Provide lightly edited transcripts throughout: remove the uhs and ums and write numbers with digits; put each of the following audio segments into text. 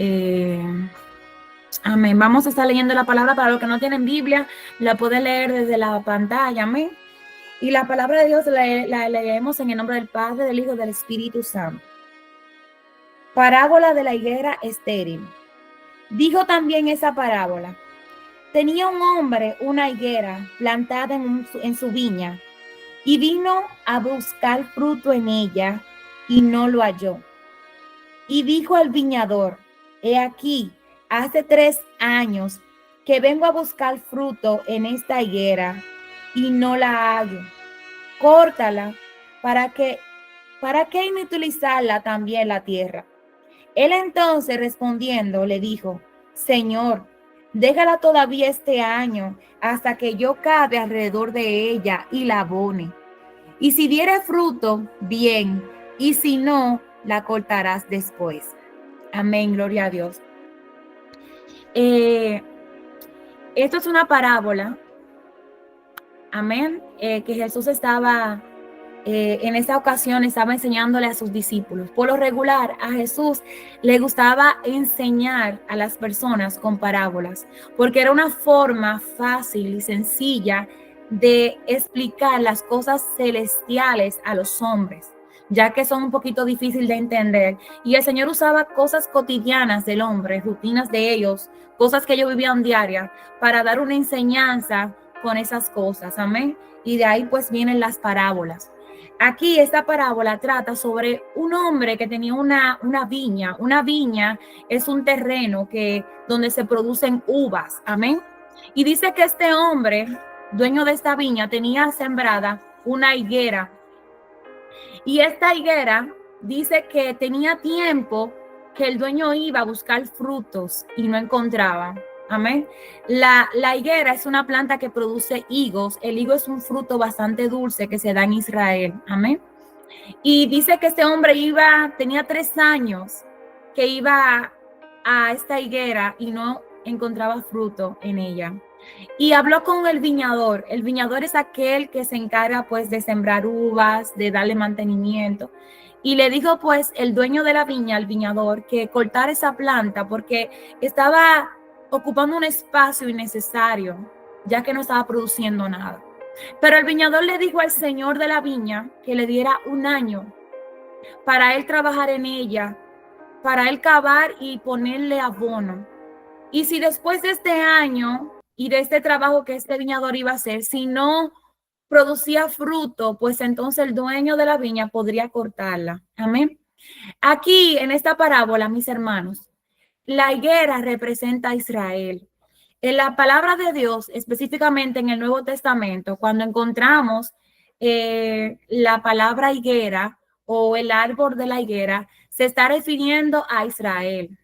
Eh, amén. Vamos a estar leyendo la palabra. Para los que no tienen Biblia, la pueden leer desde la pantalla. Amén. Y la palabra de Dios la leemos en el nombre del Padre, del Hijo y del Espíritu Santo. Parábola de la higuera estéril. Dijo también esa parábola. Tenía un hombre una higuera plantada en su viña y vino a buscar fruto en ella y no lo halló. Y dijo al viñador, he aquí, hace 3 años que vengo a buscar fruto en esta higuera y no la hallo. Córtala para que inutilizarla también la tierra. Él entonces respondiendo le dijo, Señor, déjala todavía este año hasta que yo cabe alrededor de ella y la abone. Y si diere fruto, bien, y si no, la cortarás después. Amén, gloria a Dios. Esto es una parábola, amén, que Jesús estaba en esa ocasión estaba enseñándole a sus discípulos. Por lo regular, a Jesús le gustaba enseñar a las personas con parábolas, porque era una forma fácil y sencilla de explicar las cosas celestiales a los hombres, ya que son un poquito difíciles de entender. Y el Señor usaba cosas cotidianas del hombre, rutinas de ellos, cosas que ellos vivían diarias, para dar una enseñanza con esas cosas. Amén. Y de ahí pues vienen las parábolas. Aquí esta parábola trata sobre un hombre que tenía una viña. Una viña es un terreno donde se producen uvas. Amén. Y dice que este hombre, dueño de esta viña, tenía sembrada una higuera. Y esta higuera dice que tenía tiempo que el dueño iba a buscar frutos y no encontraba. Amén. La higuera es una planta que produce higos. El higo es un fruto bastante dulce que se da en Israel. Amén. Y dice que este hombre tenía 3 años que iba a esta higuera y no encontraba fruto en ella. Y habló con el viñador. El viñador es aquel que se encarga pues de sembrar uvas, de darle mantenimiento. Y le dijo pues el dueño de la viña, el viñador, que cortara esa planta porque estaba ocupando un espacio innecesario, ya que no estaba produciendo nada. Pero el viñador le dijo al señor de la viña que le diera 1 año para él trabajar en ella, para él cavar y ponerle abono. Y si después de este año y de este trabajo que este viñador iba a hacer, si no producía fruto, pues entonces el dueño de la viña podría cortarla. Amén. Aquí en esta parábola, mis hermanos, la higuera representa a Israel. En la palabra de Dios, específicamente en el Nuevo Testamento, cuando encontramos la palabra higuera o el árbol de la higuera, se está refiriendo a Israel.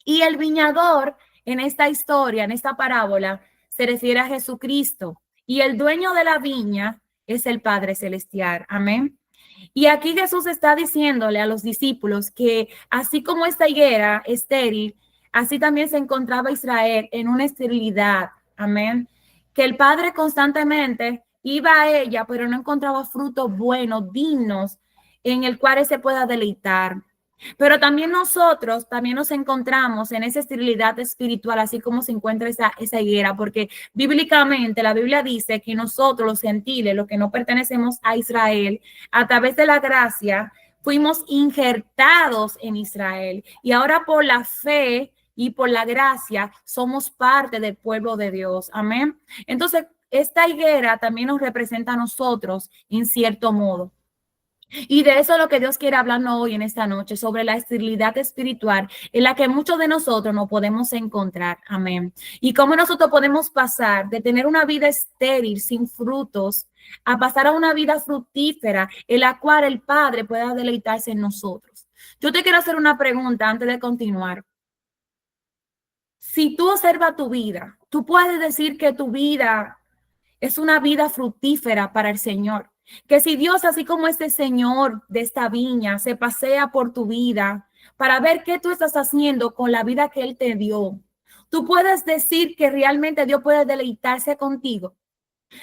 Y el viñador en esta historia, en esta parábola, se refiere a Jesucristo. Y el dueño de la viña es el Padre Celestial. Amén. Y aquí Jesús está diciéndole a los discípulos que así como esta higuera estéril, así también se encontraba Israel en una esterilidad. Amén. Que el Padre constantemente iba a ella, pero no encontraba frutos buenos, dignos, en el cual se pueda deleitar. Pero también nosotros también nos encontramos en esa esterilidad espiritual, así como se encuentra esa higuera, porque bíblicamente la Biblia dice que nosotros los gentiles, los que no pertenecemos a Israel, a través de la gracia, fuimos injertados en Israel y ahora por la fe y por la gracia somos parte del pueblo de Dios. Amén. Entonces, esta higuera también nos representa a nosotros en cierto modo. Y de eso es lo que Dios quiere hablarnos hoy en esta noche, sobre la esterilidad espiritual en la que muchos de nosotros nos podemos encontrar. Amén. Y cómo nosotros podemos pasar de tener una vida estéril, sin frutos, a pasar a una vida fructífera en la cual el Padre pueda deleitarse en nosotros. Yo te quiero hacer una pregunta antes de continuar. Si tú observas tu vida, tú puedes decir que tu vida es una vida fructífera para el Señor. Que si Dios, así como este Señor de esta viña, se pasea por tu vida para ver qué tú estás haciendo con la vida que Él te dio, tú puedes decir que realmente Dios puede deleitarse contigo.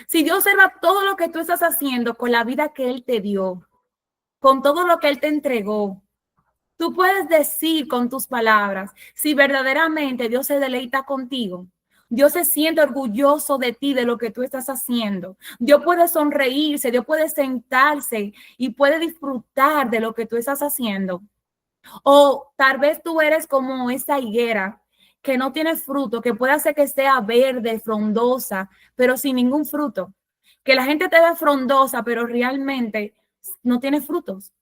Si Dios observa todo lo que tú estás haciendo con la vida que Él te dio, con todo lo que Él te entregó, Tú puedes decir con tus palabras si verdaderamente Dios se deleita contigo. Dios se siente orgulloso de ti, de lo que tú estás haciendo. Dios puede sonreírse, Dios puede sentarse y puede disfrutar de lo que tú estás haciendo. O tal vez tú eres como esa higuera que no tiene fruto, que puede hacer que sea verde, frondosa, pero sin ningún fruto. Que la gente te ve frondosa, pero realmente no tiene frutos.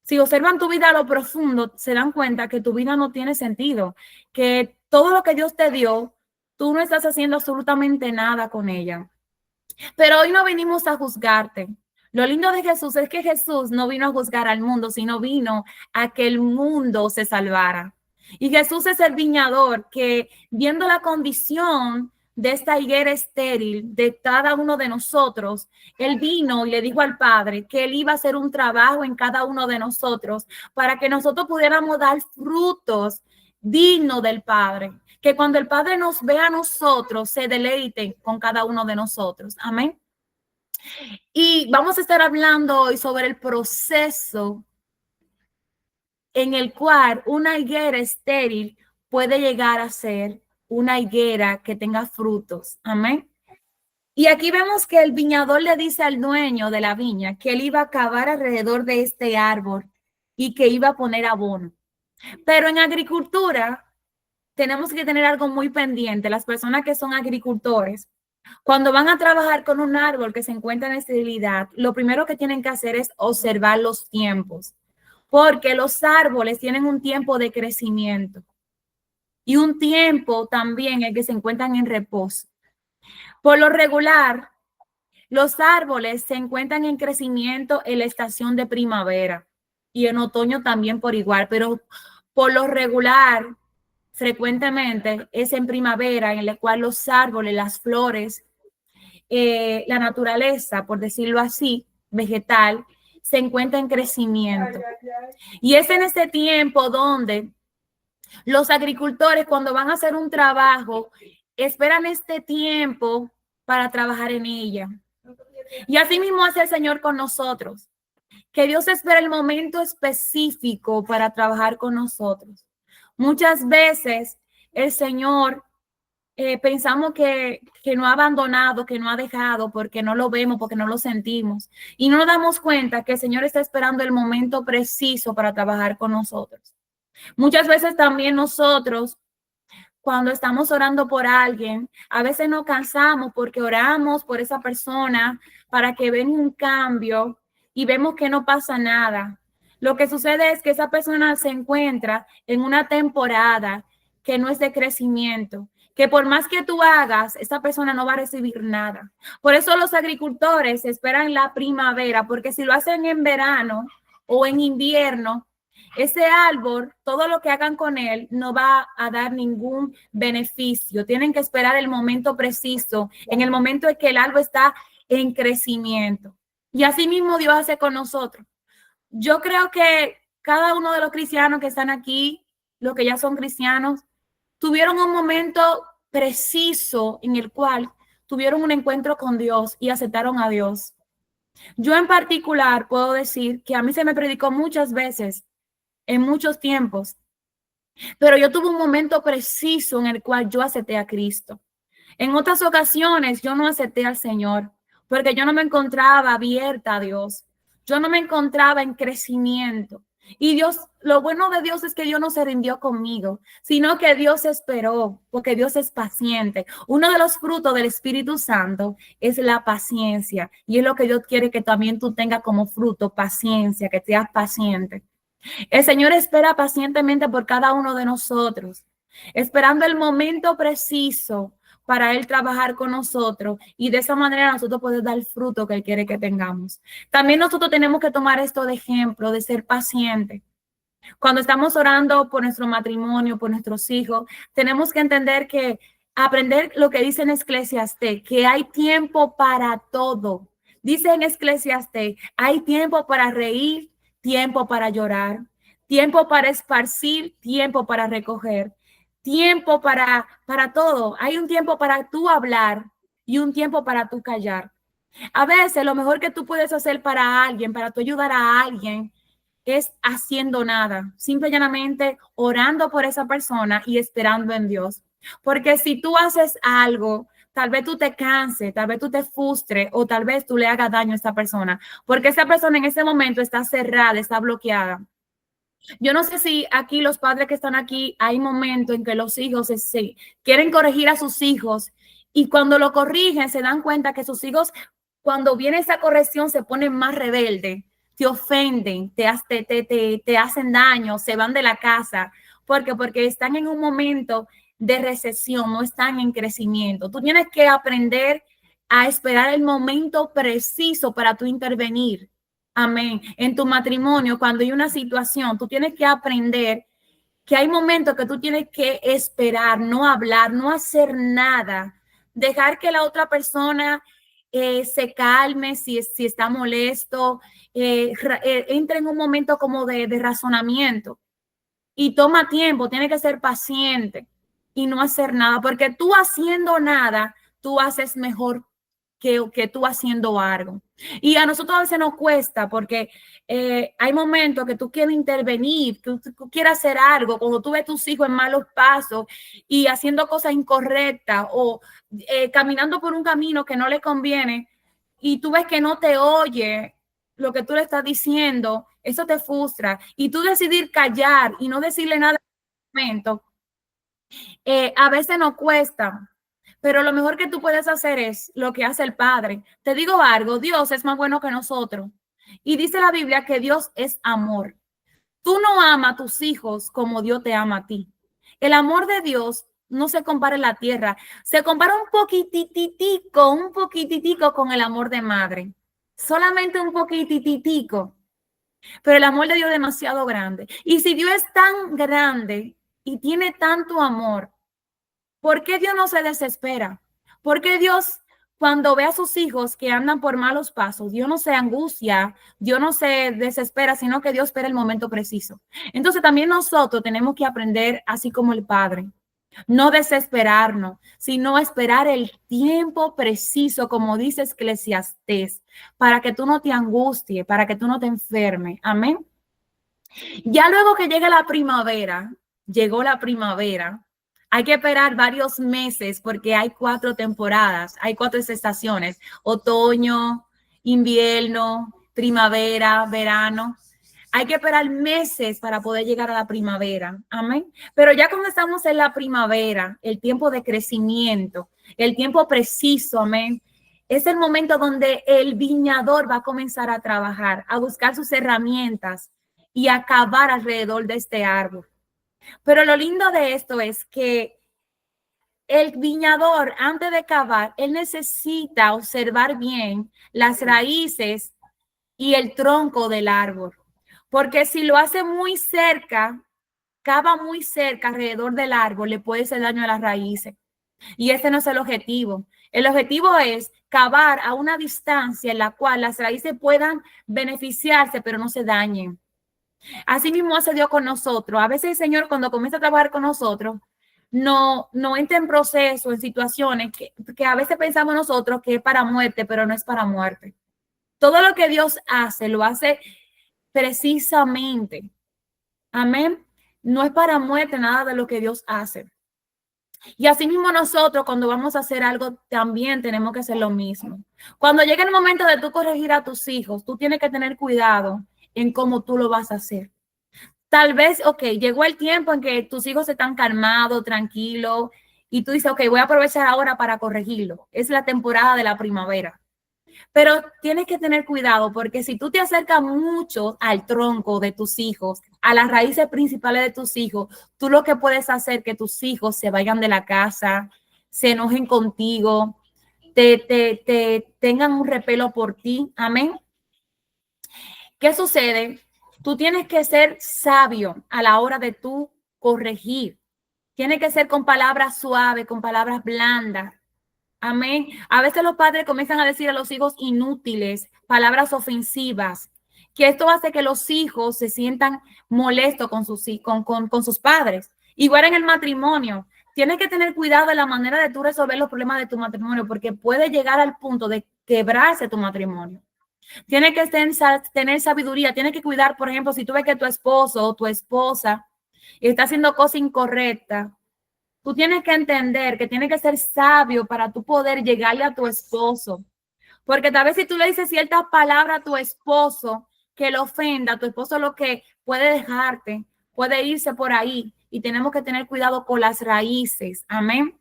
Si observan tu vida a lo profundo, se dan cuenta que tu vida no tiene sentido, que todo lo que Dios te dio, tú no estás haciendo absolutamente nada con ella. Pero hoy no venimos a juzgarte. Lo lindo de Jesús es que Jesús no vino a juzgar al mundo, sino vino a que el mundo se salvara. Y Jesús es el viñador que, viendo la condición de esta higuera estéril de cada uno de nosotros, él vino y le dijo al Padre que él iba a hacer un trabajo en cada uno de nosotros para que nosotros pudiéramos dar frutos dignos del Padre, que cuando el Padre nos vea a nosotros, se deleite con cada uno de nosotros. Amén. Y vamos a estar hablando hoy sobre el proceso en el cual una higuera estéril puede llegar a ser una higuera que tenga frutos. Amén. Y aquí vemos que el viñador le dice al dueño de la viña que él iba a cavar alrededor de este árbol y que iba a poner abono. Pero en agricultura tenemos que tener algo muy pendiente. Las personas que son agricultores, cuando van a trabajar con un árbol que se encuentra en esterilidad, lo primero que tienen que hacer es observar los tiempos, porque los árboles tienen un tiempo de crecimiento y un tiempo también en que se encuentran en reposo. Por lo regular, los árboles se encuentran en crecimiento en la estación de primavera y en otoño también por igual, pero por lo regular, frecuentemente es en primavera en la cual los árboles, las flores, la naturaleza, por decirlo así, vegetal, se encuentra en crecimiento. Y es en este tiempo donde los agricultores, cuando van a hacer un trabajo, esperan este tiempo para trabajar en ella. Y así mismo hace el Señor con nosotros, que Dios espera el momento específico para trabajar con nosotros. Muchas veces el Señor pensamos que no ha abandonado, que no ha dejado, porque no lo vemos, porque no lo sentimos. Y no nos damos cuenta que el Señor está esperando el momento preciso para trabajar con nosotros. Muchas veces también nosotros, cuando estamos orando por alguien, a veces nos cansamos porque oramos por esa persona para que venga un cambio y vemos que no pasa nada. Lo que sucede es que esa persona se encuentra en una temporada que no es de crecimiento, que por más que tú hagas, esa persona no va a recibir nada. Por eso los agricultores esperan la primavera, porque si lo hacen en verano o en invierno, ese árbol, todo lo que hagan con él no va a dar ningún beneficio. Tienen que esperar el momento preciso, en el momento en que el árbol está en crecimiento. Y así mismo Dios hace con nosotros. Yo creo que cada uno de los cristianos que están aquí, los que ya son cristianos, tuvieron un momento preciso en el cual tuvieron un encuentro con Dios y aceptaron a Dios. Yo en particular puedo decir que a mí se me predicó muchas veces, en muchos tiempos, pero yo tuve un momento preciso en el cual yo acepté a Cristo. En otras ocasiones yo no acepté al Señor porque yo no me encontraba abierta a Dios. Yo no me encontraba en crecimiento. Y Dios, lo bueno de Dios es que Dios no se rindió conmigo, sino que Dios esperó, porque Dios es paciente. Uno de los frutos del Espíritu Santo es la paciencia. Y es lo que Dios quiere que también tú tengas como fruto, paciencia, que seas paciente. El Señor espera pacientemente por cada uno de nosotros, esperando el momento preciso para Él trabajar con nosotros y de esa manera nosotros podemos dar el fruto que Él quiere que tengamos. También nosotros tenemos que tomar esto de ejemplo, de ser paciente. Cuando estamos orando por nuestro matrimonio, por nuestros hijos, tenemos que entender que aprender lo que dice en Eclesiastés, que hay tiempo para todo. Dice en Eclesiastés, hay tiempo para reír, tiempo para llorar, tiempo para esparcir, tiempo para recoger, tiempo para todo. Hay un tiempo para tú hablar y un tiempo para tú callar. A veces lo mejor que tú puedes hacer para alguien, para tú ayudar a alguien, es haciendo nada, simple y llanamente orando por esa persona y esperando en Dios. Porque si tú haces algo, tal vez tú te canses, tal vez tú te frustres o tal vez tú le hagas daño a esa persona, porque esa persona en ese momento está cerrada, está bloqueada. Yo no sé si aquí los padres que están aquí, hay momentos en que los hijos se quieren corregir a sus hijos y cuando lo corrigen se dan cuenta que sus hijos, cuando viene esa corrección, se ponen más rebeldes, te ofenden, te hacen daño, se van de la casa. ¿Por qué? Porque están en un momento de recesión, no están en crecimiento. Tú tienes que aprender a esperar el momento preciso para tú intervenir. Amén. En tu matrimonio, cuando hay una situación, tú tienes que aprender que hay momentos que tú tienes que esperar, no hablar, no hacer nada, dejar que la otra persona se calme si está molesto, entre en un momento como de razonamiento y toma tiempo, tiene que ser paciente y no hacer nada, porque tú haciendo nada, tú haces mejor que tú haciendo algo. Y a nosotros a veces nos cuesta porque hay momentos que tú quieres intervenir, que tú quieres hacer algo, cuando tú ves a tus hijos en malos pasos y haciendo cosas incorrectas o caminando por un camino que no le conviene y tú ves que no te oye lo que tú le estás diciendo, eso te frustra. Y tú decidir callar y no decirle nada en el momento, a veces nos cuesta, pero lo mejor que tú puedes hacer es lo que hace el Padre. Te digo algo, Dios es más bueno que nosotros. Y dice la Biblia que Dios es amor. Tú no amas a tus hijos como Dios te ama a ti. El amor de Dios no se compara en la tierra, se compara un poquititico con el amor de madre. Solamente un poquititico. Pero el amor de Dios es demasiado grande. Y si Dios es tan grande y tiene tanto amor, ¿por qué Dios no se desespera? ¿Por qué Dios, cuando ve a sus hijos que andan por malos pasos, Dios no se angustia, Dios no se desespera, sino que Dios espera el momento preciso? Entonces también nosotros tenemos que aprender, así como el Padre, no desesperarnos, sino esperar el tiempo preciso, como dice Eclesiastés, para que tú no te angusties, para que tú no te enfermes. Amén. Ya luego que llegue la primavera, llegó la primavera, hay que esperar varios meses porque hay 4 temporadas, hay 4 estaciones, otoño, invierno, primavera, verano. Hay que esperar meses para poder llegar a la primavera. Amén. Pero ya cuando estamos en la primavera, el tiempo de crecimiento, el tiempo preciso, amén, es el momento donde el viñador va a comenzar a trabajar, a buscar sus herramientas y acabar alrededor de este árbol. Pero lo lindo de esto es que el viñador, antes de cavar, él necesita observar bien las raíces y el tronco del árbol. Porque si lo hace muy cerca, cava muy cerca alrededor del árbol, le puede hacer daño a las raíces. Y ese no es el objetivo. El objetivo es cavar a una distancia en la cual las raíces puedan beneficiarse, pero no se dañen. Así mismo hace Dios con nosotros. A veces el Señor, cuando comienza a trabajar con nosotros, no entra en proceso, en situaciones que a veces pensamos nosotros que es para muerte, pero no es para muerte. Todo lo que Dios hace, lo hace precisamente. Amén. No es para muerte nada de lo que Dios hace. Y así mismo nosotros, cuando vamos a hacer algo, también tenemos que hacer lo mismo. Cuando llegue el momento de tú corregir a tus hijos, tú tienes que tener cuidado en cómo tú lo vas a hacer. Tal vez, ok, llegó el tiempo en que tus hijos están calmados, tranquilos, y tú dices, ok, voy a aprovechar ahora para corregirlo. Es la temporada de la primavera. Pero tienes que tener cuidado porque si tú te acercas mucho al tronco de tus hijos, a las raíces principales de tus hijos, tú lo que puedes hacer es que tus hijos se vayan de la casa, se enojen contigo, te tengan un repelo por ti. Amén. ¿Qué sucede? Tú tienes que ser sabio a la hora de tú corregir. Tiene que ser con palabras suaves, con palabras blandas. Amén. A veces los padres comienzan a decir a los hijos inútiles, palabras ofensivas, que esto hace que los hijos se sientan molestos con sus padres. Igual en el matrimonio. Tienes que tener cuidado de la manera de tú resolver los problemas de tu matrimonio porque puede llegar al punto de quebrarse tu matrimonio. Tienes que tener sabiduría, tienes que cuidar, por ejemplo, si tú ves que tu esposo o tu esposa está haciendo cosas incorrectas, tú tienes que entender que tienes que ser sabio para tú poder llegarle a tu esposo. Porque tal vez si tú le dices ciertas palabras a tu esposo que lo ofenda, tu esposo lo que puede dejarte, puede irse por ahí y tenemos que tener cuidado con las raíces. Amén.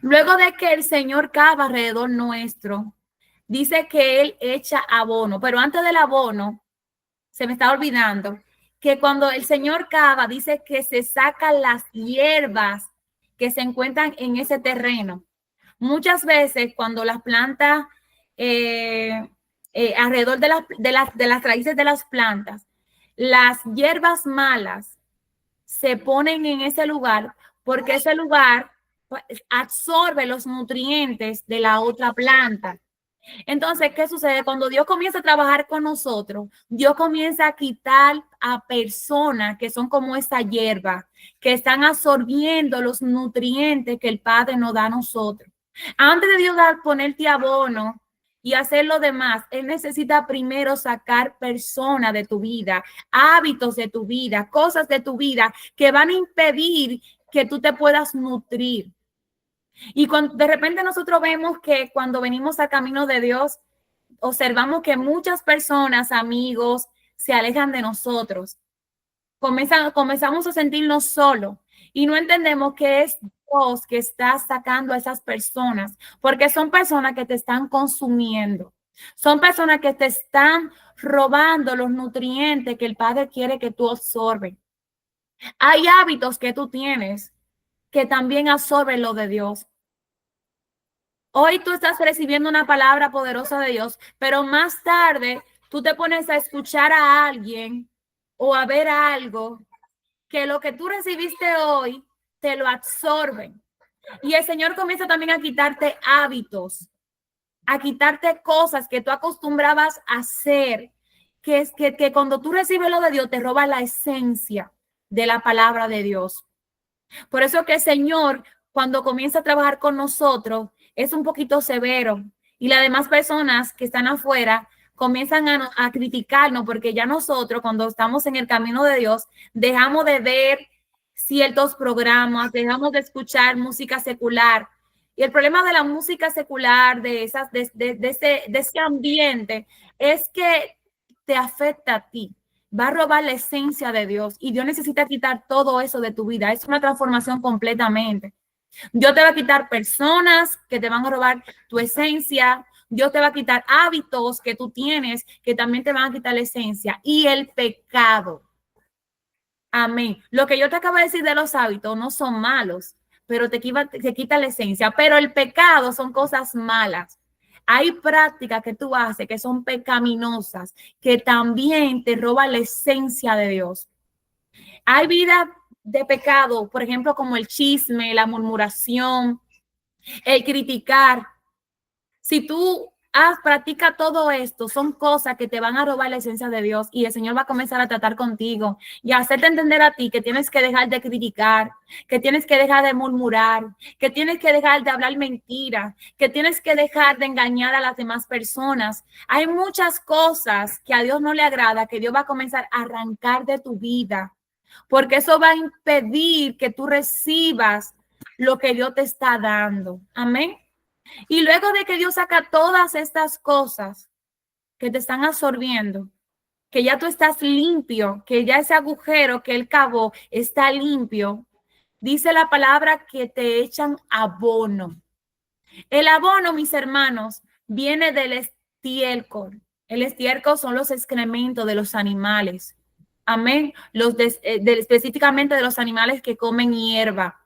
Luego de que el Señor cava alrededor nuestro, dice que Él echa abono, pero antes del abono, se me está olvidando, que cuando el Señor cava, dice que se sacan las hierbas que se encuentran en ese terreno. Muchas veces cuando las plantas, alrededor de las raíces de las plantas, las hierbas malas se ponen en ese lugar porque ese lugar absorbe los nutrientes de la otra planta. Entonces, ¿qué sucede? Cuando Dios comienza a trabajar con nosotros, Dios comienza a quitar a personas que son como esta hierba, que están absorbiendo los nutrientes que el Padre nos da a nosotros. Antes de Dios ponerte abono y hacer lo demás, Él necesita primero sacar personas de tu vida, hábitos de tu vida, cosas de tu vida que van a impedir que tú te puedas nutrir. Y cuando de repente nosotros vemos que cuando venimos al camino de Dios, observamos que muchas personas, amigos, se alejan de nosotros. Comenzamos a sentirnos solos y no entendemos que es Dios que está sacando a esas personas, porque son personas que te están consumiendo. Son personas que te están robando los nutrientes que el Padre quiere que tú absorbes. Hay hábitos que tú tienes que también absorben lo de Dios. Hoy tú estás recibiendo una palabra poderosa de Dios, pero más tarde tú te pones a escuchar a alguien o a ver algo que lo que tú recibiste hoy te lo absorben. Y el Señor comienza también a quitarte hábitos, a quitarte cosas que tú acostumbrabas a hacer, que es que cuando tú recibes lo de Dios te roba la esencia de la palabra de Dios. Por eso que el Señor, cuando comienza a trabajar con nosotros, es un poquito severo y las demás personas que están afuera comienzan a criticarnos porque ya nosotros cuando estamos en el camino de Dios dejamos de ver ciertos programas, dejamos de escuchar música secular. Y el problema de la música secular, de ese ambiente, es que te afecta a ti, va a robar la esencia de Dios y Dios necesita quitar todo eso de tu vida. Es una transformación completamente. Dios te va a quitar personas que te van a robar tu esencia. Dios te va a quitar hábitos que tú tienes que también te van a quitar la esencia y el pecado. Amén. Lo que yo te acabo de decir de los hábitos no son malos, pero te quita la esencia. Pero el pecado son cosas malas. Hay prácticas que tú haces que son pecaminosas, que también te roban la esencia de Dios. Hay vida de pecado, por ejemplo, como el chisme, la murmuración, el criticar. Si tú practica todo esto, son cosas que te van a robar la esencia de Dios y el Señor va a comenzar a tratar contigo y a hacerte entender a ti que tienes que dejar de criticar, que tienes que dejar de murmurar, que tienes que dejar de hablar mentiras, que tienes que dejar de engañar a las demás personas. Hay muchas cosas que a Dios no le agrada, que Dios va a comenzar a arrancar de tu vida, porque eso va a impedir que tú recibas lo que Dios te está dando. Amén. Y luego de que Dios saca todas estas cosas que te están absorbiendo, que ya tú estás limpio, que ya ese agujero que Él cavó está limpio, dice la palabra que te echan abono. El abono, mis hermanos, viene del estiércol. El estiércol son los excrementos de los animales. Amén. Específicamente de los animales que comen hierba.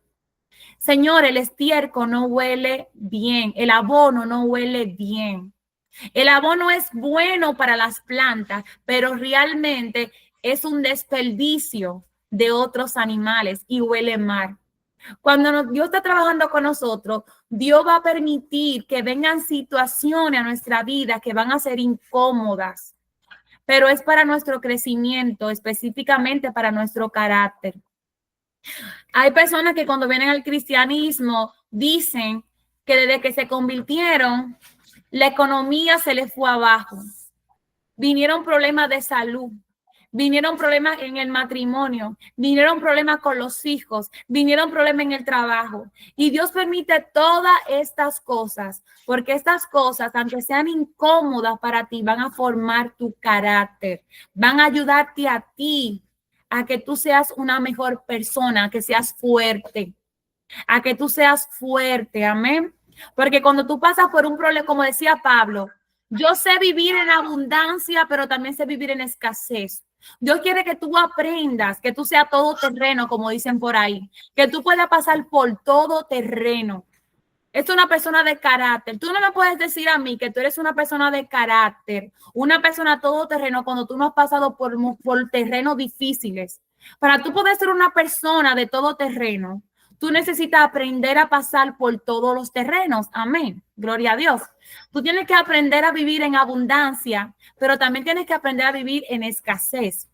Señor, el estiércol no huele bien, el abono no huele bien. El abono es bueno para las plantas, pero realmente es un desperdicio de otros animales y huele mal. Cuando Dios está trabajando con nosotros, Dios va a permitir que vengan situaciones a nuestra vida que van a ser incómodas, pero es para nuestro crecimiento, específicamente para nuestro carácter. Hay personas que cuando vienen al cristianismo dicen que desde que se convirtieron, la economía se les fue abajo. vinieron problemas de salud, vinieron problemas en el matrimonio, vinieron problemas con los hijos, vinieron problemas en el trabajo. Y Dios permite todas estas cosas, porque estas cosas, aunque sean incómodas para ti, van a formar tu carácter, van a ayudarte a ti a que tú seas una mejor persona, que seas fuerte, a que tú seas fuerte, amén. Porque cuando tú pasas por un problema, como decía Pablo, yo sé vivir en abundancia, pero también sé vivir en escasez. Dios quiere que tú aprendas, que tú seas todo terreno, como dicen por ahí, que tú puedas pasar por todo terreno. Es una persona de carácter. Tú no me puedes decir a mí que tú eres una persona de carácter, una persona todoterreno cuando tú no has pasado por terrenos difíciles. Para tú poder ser una persona de todoterreno, tú necesitas aprender a pasar por todos los terrenos. Amén. Gloria a Dios. Tú tienes que aprender a vivir en abundancia, pero también tienes que aprender a vivir en escasez.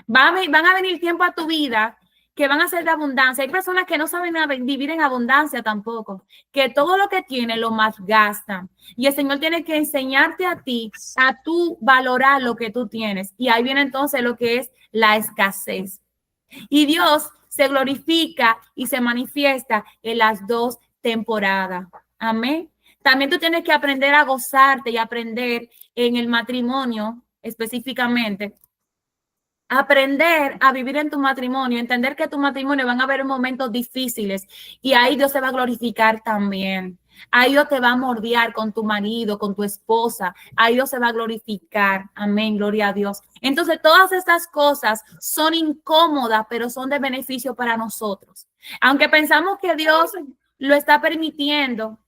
Van a venir tiempos a tu vida que van a ser de abundancia. Hay personas que no saben vivir en abundancia tampoco, que todo lo que tienen lo malgastan. Y el Señor tiene que enseñarte a ti a tú valorar lo que tú tienes. Y ahí viene entonces lo que es la escasez. Y Dios se glorifica y se manifiesta en las dos temporadas. Amén. También tú tienes que aprender a gozarte y aprender en el matrimonio específicamente. Aprender a vivir en tu matrimonio, entender que tu matrimonio van a haber momentos difíciles y ahí Dios se va a glorificar también. Ahí Dios te va a mordiar con tu marido, con tu esposa. Ahí Dios se va a glorificar. Amén, gloria a Dios. Entonces, todas estas cosas son incómodas, pero son de beneficio para nosotros. Aunque pensamos que Dios lo está permitiendo,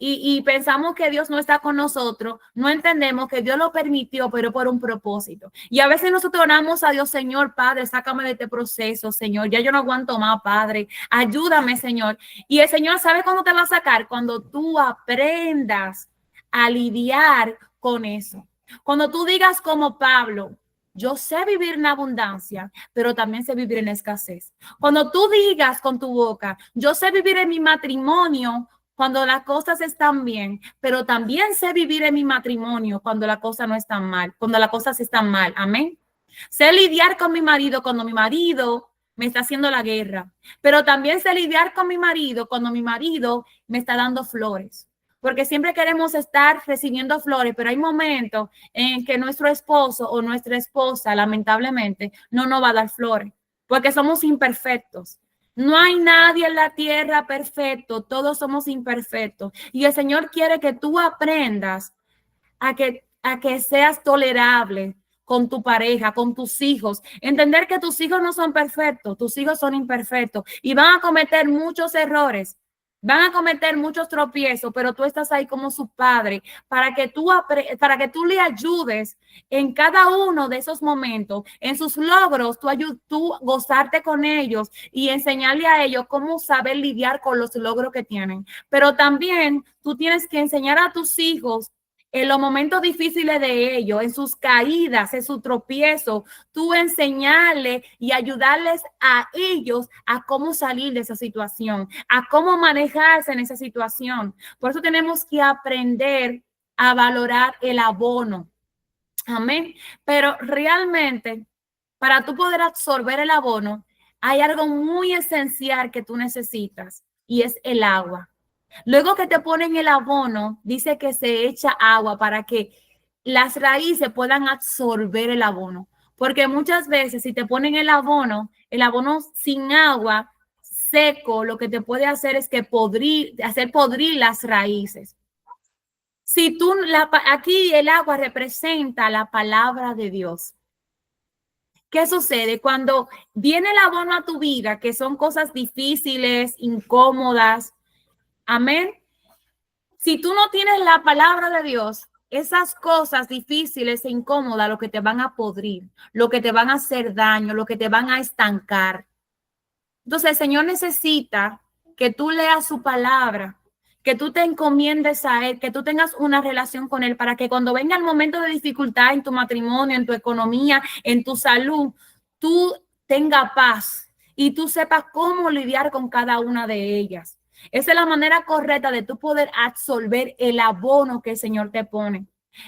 y pensamos que Dios no está con nosotros, no entendemos que Dios lo permitió, pero por un propósito. Y a veces nosotros oramos a Dios, Señor, Padre, sácame de este proceso, Señor, ya yo no aguanto más, Padre, ayúdame, Señor. Y el Señor sabe cuándo te va a sacar, cuando tú aprendas a lidiar con eso. Cuando tú digas como Pablo, yo sé vivir en abundancia, pero también sé vivir en escasez. Cuando tú digas con tu boca, yo sé vivir en mi matrimonio, cuando las cosas están bien, pero también sé vivir en mi matrimonio cuando las cosas no están mal, cuando las cosas están mal. Amén. Sé lidiar con mi marido cuando mi marido me está haciendo la guerra, pero también sé lidiar con mi marido cuando mi marido me está dando flores. Porque siempre queremos estar recibiendo flores, pero hay momentos en que nuestro esposo o nuestra esposa, lamentablemente, no nos va a dar flores, porque somos imperfectos. No hay nadie en la tierra perfecto, todos somos imperfectos. Y el Señor quiere que tú aprendas a que seas tolerable con tu pareja, con tus hijos. Entender que tus hijos no son perfectos, tus hijos son imperfectos y van a cometer muchos errores. Van a cometer muchos tropiezos, pero tú estás ahí como su padre para que tú le ayudes en cada uno de esos momentos, en sus logros, tú gozarte con ellos y enseñarle a ellos cómo saber lidiar con los logros que tienen. Pero también tú tienes que enseñar a tus hijos en los momentos difíciles de ellos, en sus caídas, en su tropiezo, tú enseñarles y ayudarles a ellos a cómo salir de esa situación, a cómo manejarse en esa situación. Por eso tenemos que aprender a valorar el abono. Amén. Pero realmente, para tú poder absorber el abono, hay algo muy esencial que tú necesitas y es el agua. Luego que te ponen el abono, dice que se echa agua para que las raíces puedan absorber el abono. Porque muchas veces si te ponen el abono sin agua, seco, lo que te puede hacer es que hacer podrir las raíces. Si aquí el agua representa la palabra de Dios. ¿Qué sucede? Cuando viene el abono a tu vida, que son cosas difíciles, incómodas, amén. Si tú no tienes la palabra de Dios, esas cosas difíciles e incómodas, lo que te van a podrir, lo que te van a hacer daño, lo que te van a estancar. Entonces el Señor necesita que tú leas su palabra, que tú te encomiendes a Él, que tú tengas una relación con Él, para que cuando venga el momento de dificultad en tu matrimonio, en tu economía, en tu salud, tú tengas paz y tú sepas cómo lidiar con cada una de ellas. Esa es la manera correcta de tú poder absorber el abono que el Señor te pone.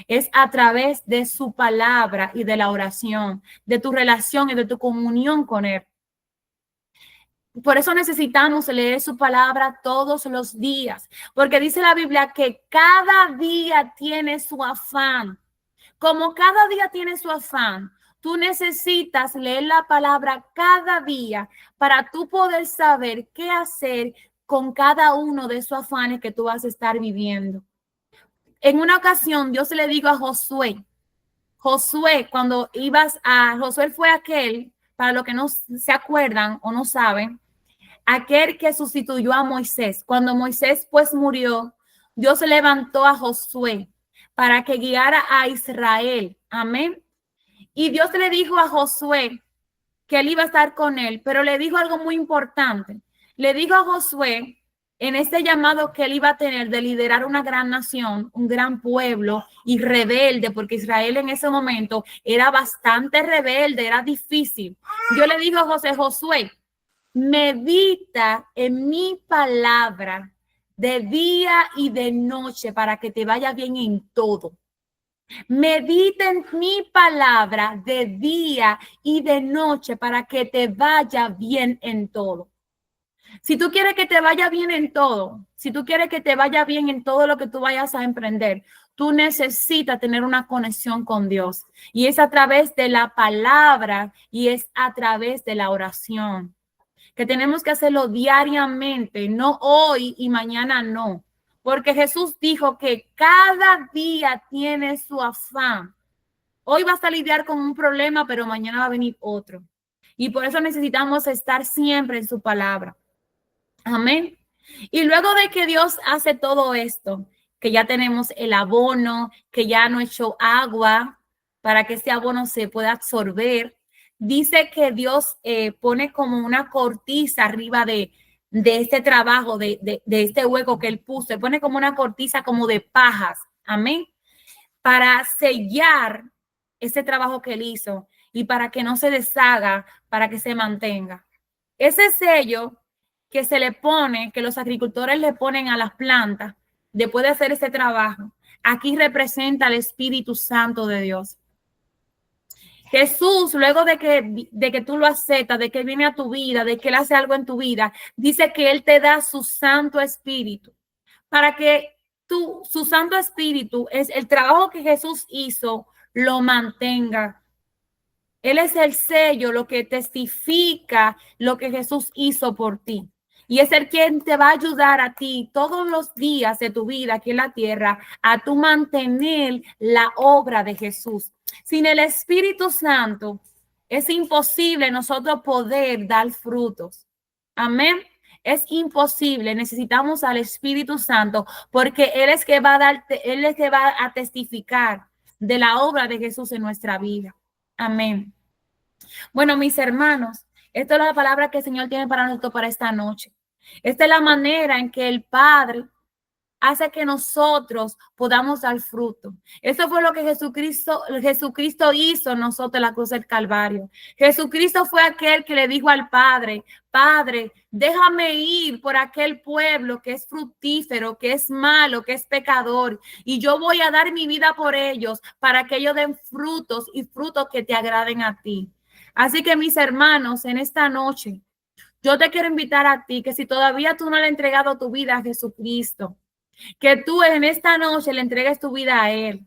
Es a través de su palabra y de la oración, de tu relación y de tu comunión con Él. Por eso necesitamos leer su palabra todos los días, porque dice la Biblia que cada día tiene su afán. Como cada día tiene su afán, tú necesitas leer la palabra cada día para tú poder saber qué hacer con cada uno de esos afanes que tú vas a estar viviendo. En una ocasión, Dios le dijo a Josué, cuando Josué fue aquel, para los que no se acuerdan o no saben, aquel que sustituyó a Moisés. Cuando Moisés pues murió, Dios levantó a Josué para que guiara a Israel. Amén. Y Dios le dijo a Josué que él iba a estar con él, pero le dijo algo muy importante. Le dijo a Josué en este llamado que él iba a tener de liderar una gran nación, un gran pueblo y rebelde, porque Israel en ese momento era bastante rebelde, era difícil. Dios le dijo a Josué, medita en mi palabra de día y de noche para que te vaya bien en todo. Medita en mi palabra de día y de noche para que te vaya bien en todo. Si tú quieres que te vaya bien en todo, si tú quieres que te vaya bien en todo lo que tú vayas a emprender, tú necesitas tener una conexión con Dios. Y es a través de la palabra y es a través de la oración. Que tenemos que hacerlo diariamente, no hoy y mañana no. Porque Jesús dijo que cada día tiene su afán. Hoy vas a lidiar con un problema, pero mañana va a venir otro. Y por eso necesitamos estar siempre en su palabra. Amén. Y luego de que Dios hace todo esto, que ya tenemos el abono, que ya no echó agua para que ese abono se pueda absorber, dice que Dios pone como una cortiza arriba de este trabajo, de este hueco que él puso, se pone como una cortiza como de pajas, amén, para sellar ese trabajo que él hizo y para que no se deshaga, para que se mantenga. Ese sello que se le pone, que los agricultores le ponen a las plantas después de hacer ese trabajo, aquí representa al Espíritu Santo de Dios. Jesús, luego de que tú lo aceptas, de que Él viene a tu vida, de que Él hace algo en tu vida, dice que Él te da su Santo Espíritu para que su Santo Espíritu, es el trabajo que Jesús hizo, lo mantenga. Él es el sello, lo que testifica lo que Jesús hizo por ti. Y es el quien te va a ayudar a ti todos los días de tu vida aquí en la tierra a tu mantener la obra de Jesús. Sin el Espíritu Santo es imposible nosotros poder dar frutos. Amén. Es imposible. Necesitamos al Espíritu Santo porque Él es que va a darte, Él es que va a testificar de la obra de Jesús en nuestra vida. Amén. Bueno, mis hermanos, esta es la palabra que el Señor tiene para nosotros para esta noche. Esta es la manera en que el Padre hace que nosotros podamos dar fruto. Eso fue lo que Jesucristo hizo en nosotros en la cruz del Calvario. Jesucristo fue aquel que le dijo al Padre, Padre, déjame ir por aquel pueblo que es fructífero, que es malo, que es pecador, y yo voy a dar mi vida por ellos para que ellos den frutos y frutos que te agraden a ti. Así que mis hermanos, en esta noche, yo te quiero invitar a ti que si todavía tú no le has entregado tu vida a Jesucristo, que tú en esta noche le entregues tu vida a Él,